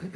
Hello.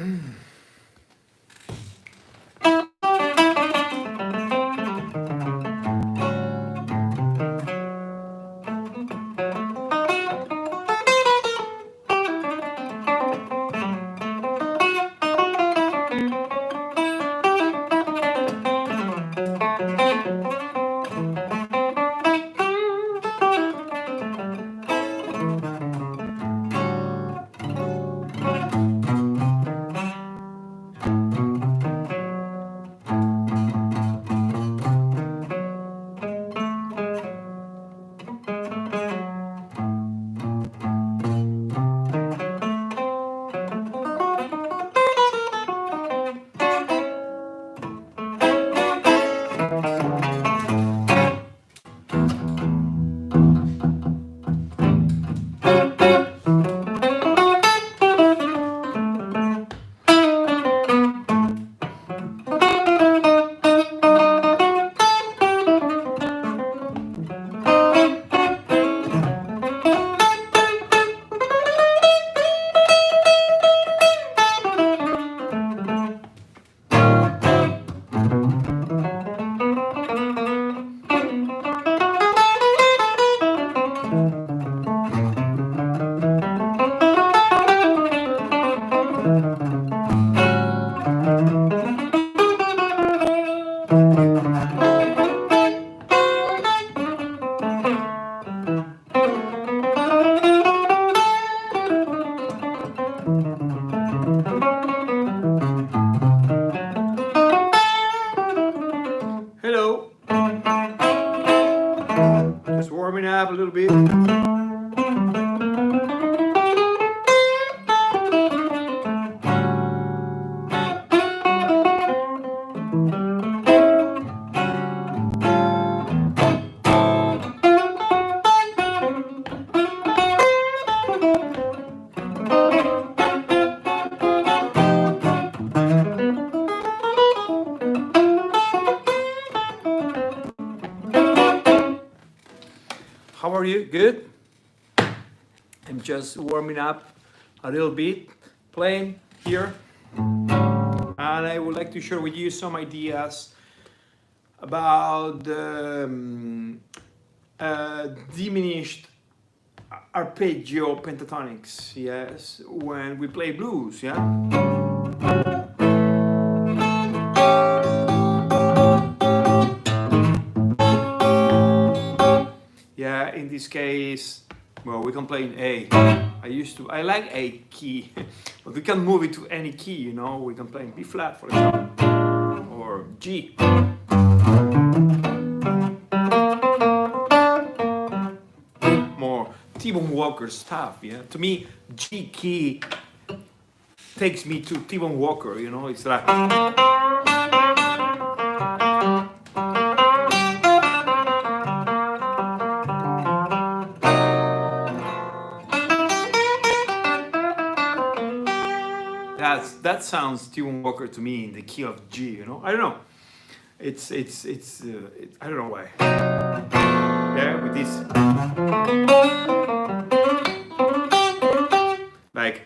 Just warming up a little bit. How are you? Good? I'm just warming up a little bit, playing here. And I would like to share with you some ideas about diminished arpeggio pentatonics, yes, when we play blues, yeah? Yeah, in this case, well, we can play in A. I like A key, but we can move it to any key, you know. We can play in B flat, for example, or G. More T-Bone Walker stuff, yeah. To me, G key takes me to T-Bone Walker, you know. It's like... that sounds T-Bone Walker to me in the key of G, you know. I don't know. It's I don't know why. Yeah, with this, like.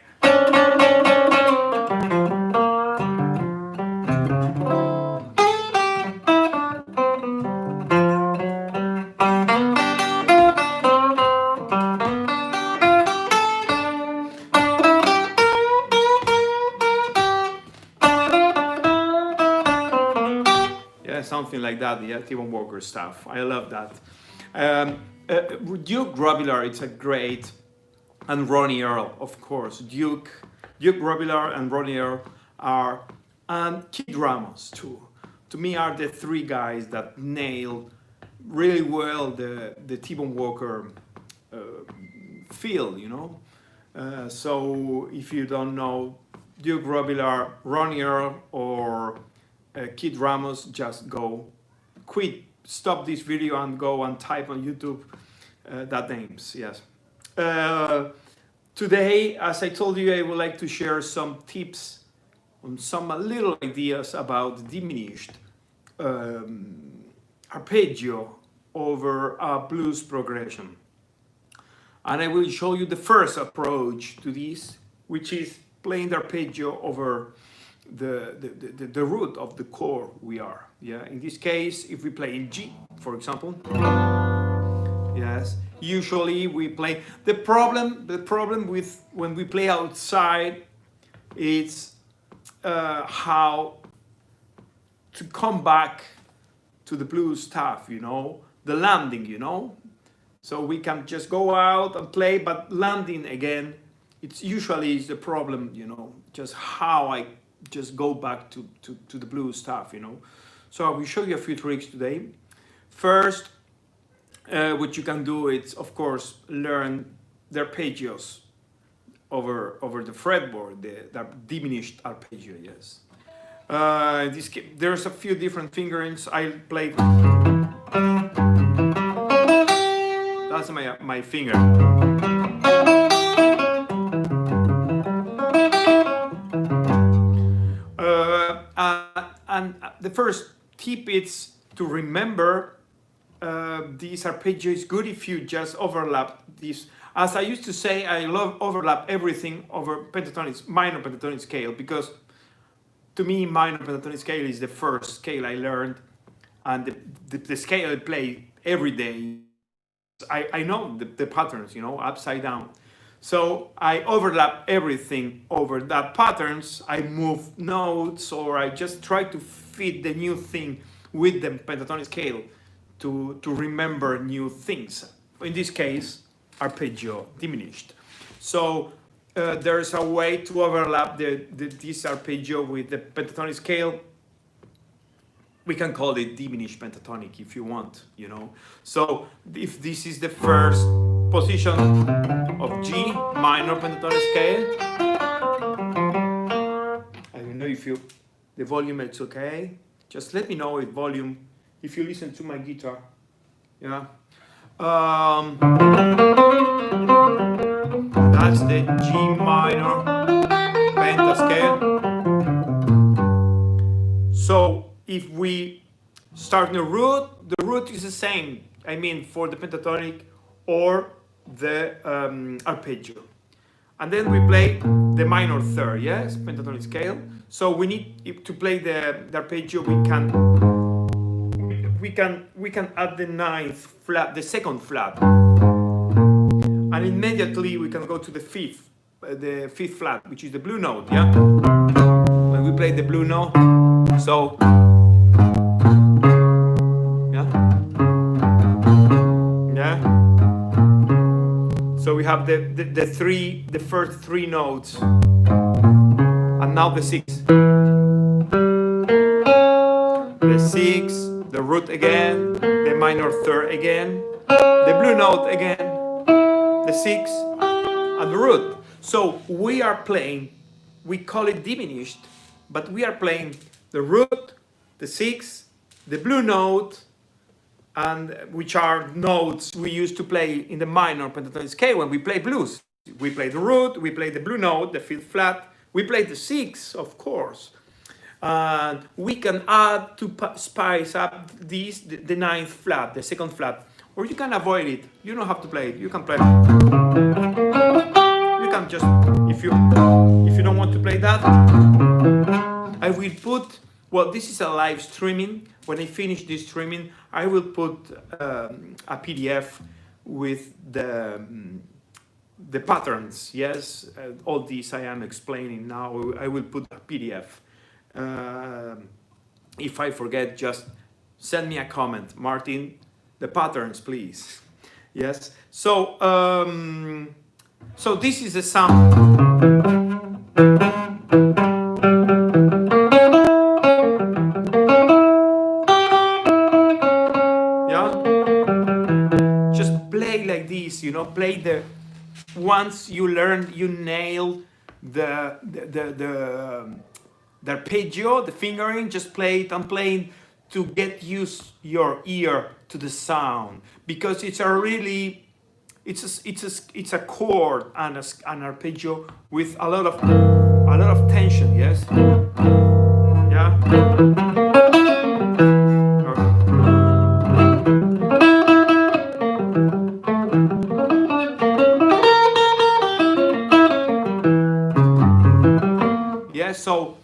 Something like that, yeah, T-Bone Walker stuff. I love that. Duke Robillard, it's a great, and Ronnie Earl, of course. Duke Robillard and Ronnie Earl are, and Kid Ramos too. To me, are the three guys that nail really well the T-Bone Walker feel, you know. So if you don't know Duke Robillard, Ronnie Earl, or Kid Ramos, just stop this video and go and type on YouTube that names, yes. Today, as I told you, I would like to share some tips on some little ideas about diminished arpeggio over a blues progression. And I will show you the first approach to this, which is playing the arpeggio over the root of the chord we are. Yeah. In this case, if we play in G, for example, yes, usually we play. The problem with when we play outside, it's how to come back to the blues stuff, you know, the landing, you know. So we can just go out and play, but landing again, it's usually the problem, you know, just how I just go back to the blues stuff, you know. So I will show you a few tricks today. First, what you can do is, of course, learn the arpeggios over the fretboard, the diminished arpeggio, yes. There's a few different fingerings. I play. That's my finger. And the first tip is to remember this arpeggio is good if you just overlap this. As I used to say, I love overlap everything over pentatonic, minor pentatonic scale, because to me, minor pentatonic scale is the first scale I learned, and the scale I play every day. I know the patterns, you know, upside down. So I overlap everything over that patterns. I move notes, or I just try to fit the new thing with the pentatonic scale to remember new things. In this case, arpeggio diminished. So there's a way to overlap this arpeggio with the pentatonic scale. We can call it diminished pentatonic if you want, you know. So if this is the first position of G minor pentatonic scale, I don't know if the volume is okay. Just let me know if you listen to my guitar, yeah. That's the G minor pentascale. So if we start the root is the same. I mean, for the pentatonic or the arpeggio. And then we play the minor third, yes, pentatonic scale. So we need to play the arpeggio. We can add the ninth flat, the second flat, and immediately we can go to the fifth flat, which is the blue note. Yeah, when we play the blue note, so yeah. So we have the first three notes, and now the six, the root again, the minor third again, the blue note again, the six, and the root. So we are playing, we call it diminished, but we are playing the root, the six, the blue note, and which are notes we used to play in the minor pentatonic scale when we play blues. We play the root, we play the blue note, the fifth flat, we play the six, of course. And we can add to spice up the ninth flat, the second flat, or you can avoid it. You don't have to play it. You can play. You can just, if you don't want to play that, I will put. Well, this is a live streaming. When I finish this streaming, I will put a PDF with the patterns. Yes, all these I am explaining now. I will put a PDF. If I forget, just send me a comment, Martin. The patterns, please. Yes. So so this is the sound. Yeah. Just play like this, you know. Play the. Once you learn, you nail the arpeggio, the fingering, just play it and play to get used your ear to the sound, because it's a really, it's a chord and an arpeggio with a lot of tension. Yes. Yeah. Yeah, so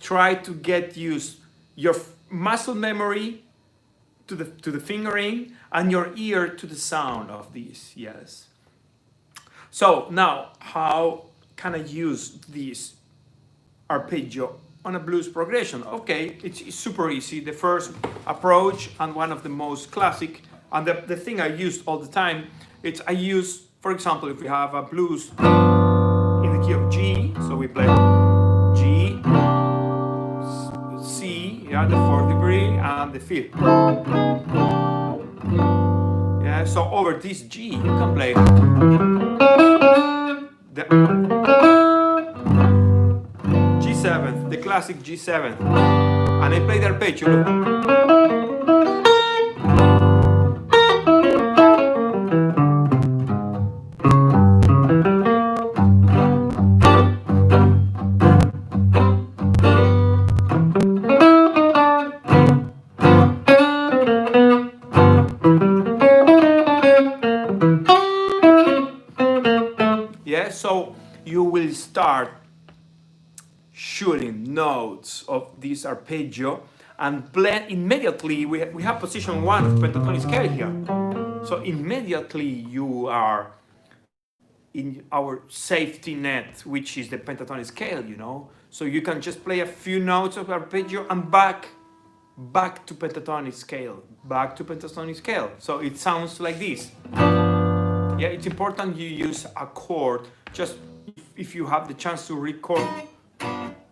try to get used your muscle memory to the fingering and your ear to the sound of this. Yes. So now, how can I use this arpeggio on a blues progression? Okay, it's super easy. The first approach and one of the most classic, and the thing I use all the time, I use, for example, if we have a blues in the key of G, so we play G, C, yeah, the fourth degree, and the fifth. Yeah, so over this G, you can play the G7, the classic G7, and I play the arpeggio. Look. Yeah, so you will start shooting notes of this arpeggio and play immediately. We have position 1 of pentatonic scale here. So immediately you are in our safety net, which is the pentatonic scale, you know. So you can just play a few notes of arpeggio and back to pentatonic scale, back to pentatonic scale. So it sounds like this. Yeah, it's important you use a chord. Just if you have the chance to record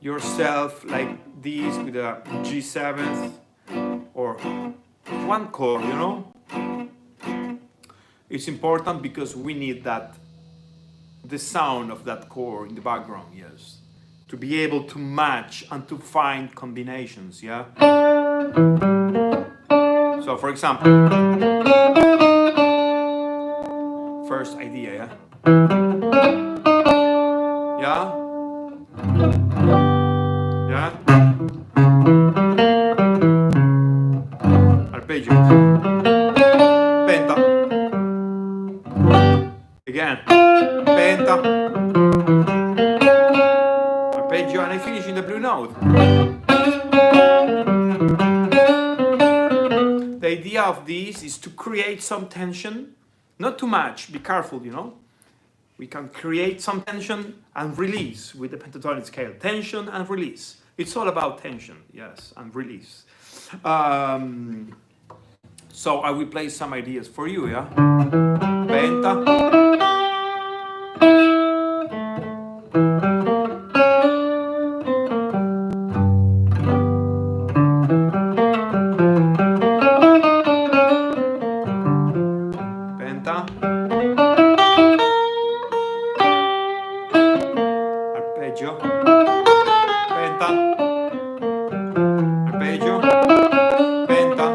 yourself like this with a G7 or one chord, you know. It's important because we need that, the sound of that chord in the background, yes, to be able to match and to find combinations, yeah. So for example, first idea, yeah? Yeah? Yeah? Arpeggio. Penta. Again. Penta. Arpeggio, and I finish in the blue note. The idea of this is to create some tension. Not too much, be careful, you know. We can create some tension and release with the pentatonic scale. Tension and release. It's all about tension, yes, and release. So I will play some ideas for you, yeah? Penta. Arpeggio, penta, arpeggio, penta.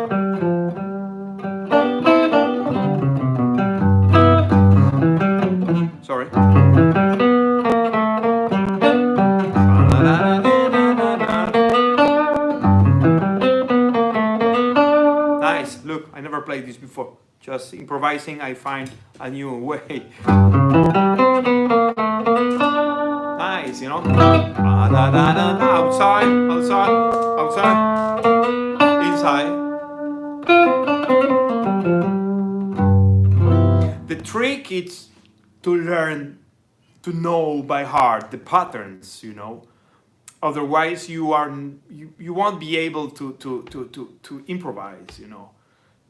Sorry. Nice. Look, I never played this before. Just improvising, I find a new way. Nice, you know. Outside, inside. The trick is to learn to know by heart the patterns, you know. Otherwise, you won't be able to improvise, you know.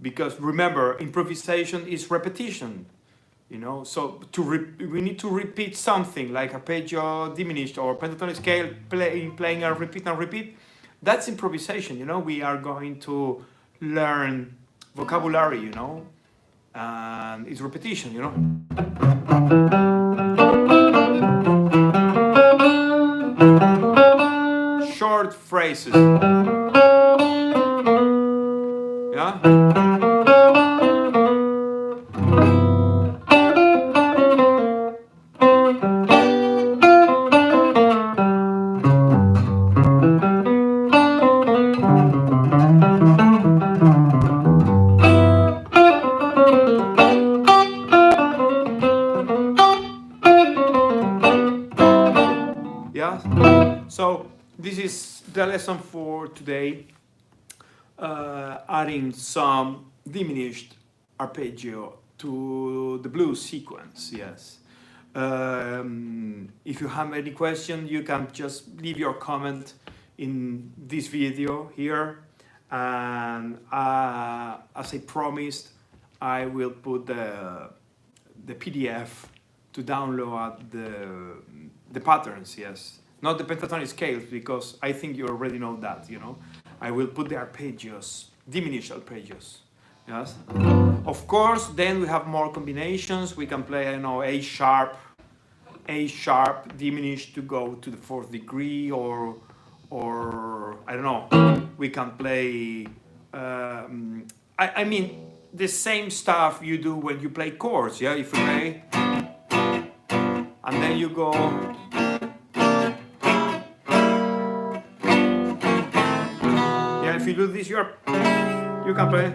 Because remember, improvisation is repetition. You know, so we need to repeat something like arpeggio, diminished, or pentatonic scale, playing and repeat. That's improvisation, you know. We are going to learn vocabulary, you know, and it's repetition, you know. Short phrases. Yeah. Yeah. So this is the lesson for today, adding some diminished arpeggio to the blues sequence, yes. If you have any question, you can just leave your comment in this video here, and as I promised, I will put the PDF to download the patterns, yes. Not the pentatonic scales, because I think you already know that, you know. I will put the arpeggios, diminished arpeggios, yes. Of course, then we have more combinations. We can play, I know, A sharp diminished to go to the fourth degree, or I don't know. We can play. I mean, the same stuff you do when you play chords. Yeah, if you play, and then you go. Yeah, if you do this, you can play.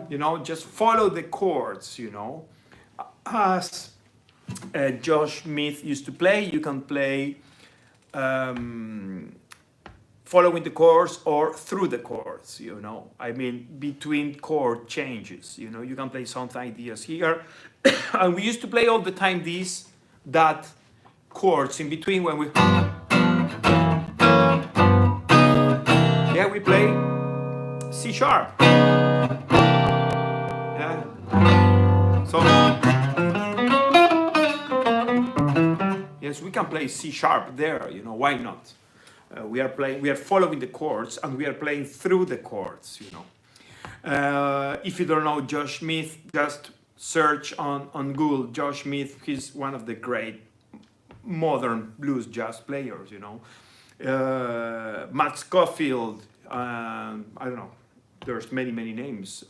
You know, just follow the chords, you know. As Josh Smith used to play, you can play following the chords or through the chords, you know. I mean, between chord changes, you know. You can play some ideas here. And we used to play all the time that chords in between when we... Yeah, we play C sharp. Yeah. So yes, we can play C sharp there, you know, why not? We are following the chords, and we are playing through the chords, you know. If you don't know Josh Smith, just search on Google Josh Smith. He's one of the great modern blues jazz players, you know. Matt Scofield, I don't know, there's many names.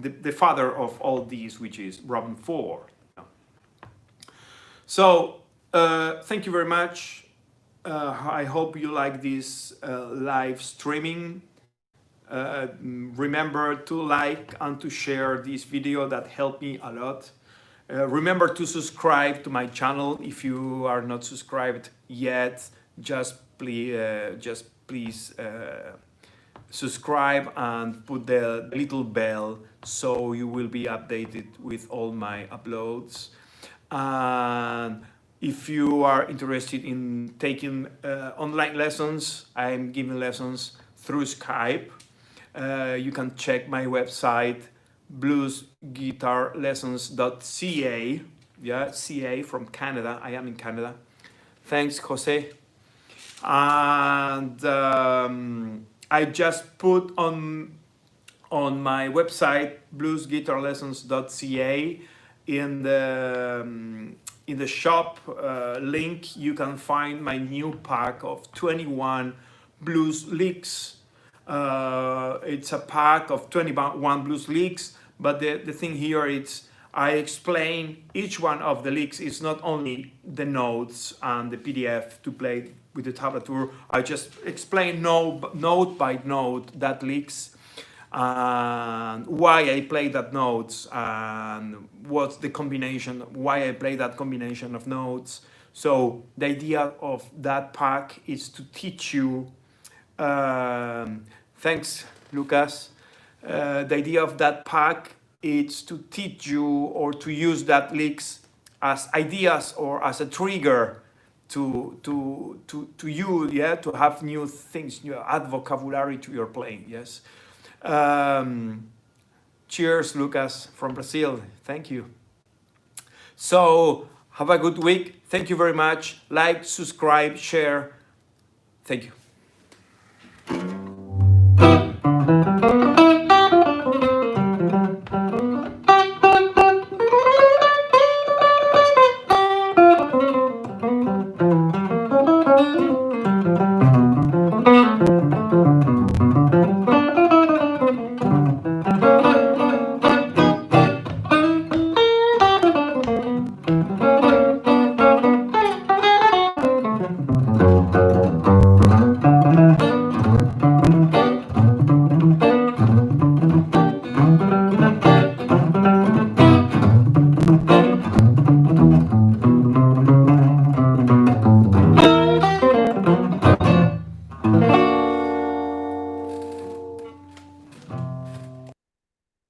The father of all these, which is Robin Ford. So thank you very much. I hope you like this live streaming. Remember to like and to share this video. That helped me a lot. Remember to subscribe to my channel if you are not subscribed yet. Just please subscribe and put the little bell so you will be updated with all my uploads. And if you are interested in taking online lessons, I'm giving lessons through Skype. You can check my website, bluesguitarlessons.ca. Yeah, CA from Canada. I am in Canada. Thanks, Jose. And I just put on my website, bluesguitarlessons.ca, in the shop link, you can find my new pack of 21 blues licks. It's a pack of 21 blues licks, but the thing here is I explain each one of the licks. It's not only the notes and the PDF to play with the tablature. I just explain note by note that licks, and why I play that notes, and what's the combination, why I play that combination of notes. So the idea of that pack is to teach you, thanks Lucas, the idea of that pack is to teach you or to use that licks as ideas or as a trigger to you, yeah, to have new things, add vocabulary to your playing, yes. Cheers, Lucas from Brazil. Thank you. So have a good week. Thank you very much. Like, subscribe, share. Thank you.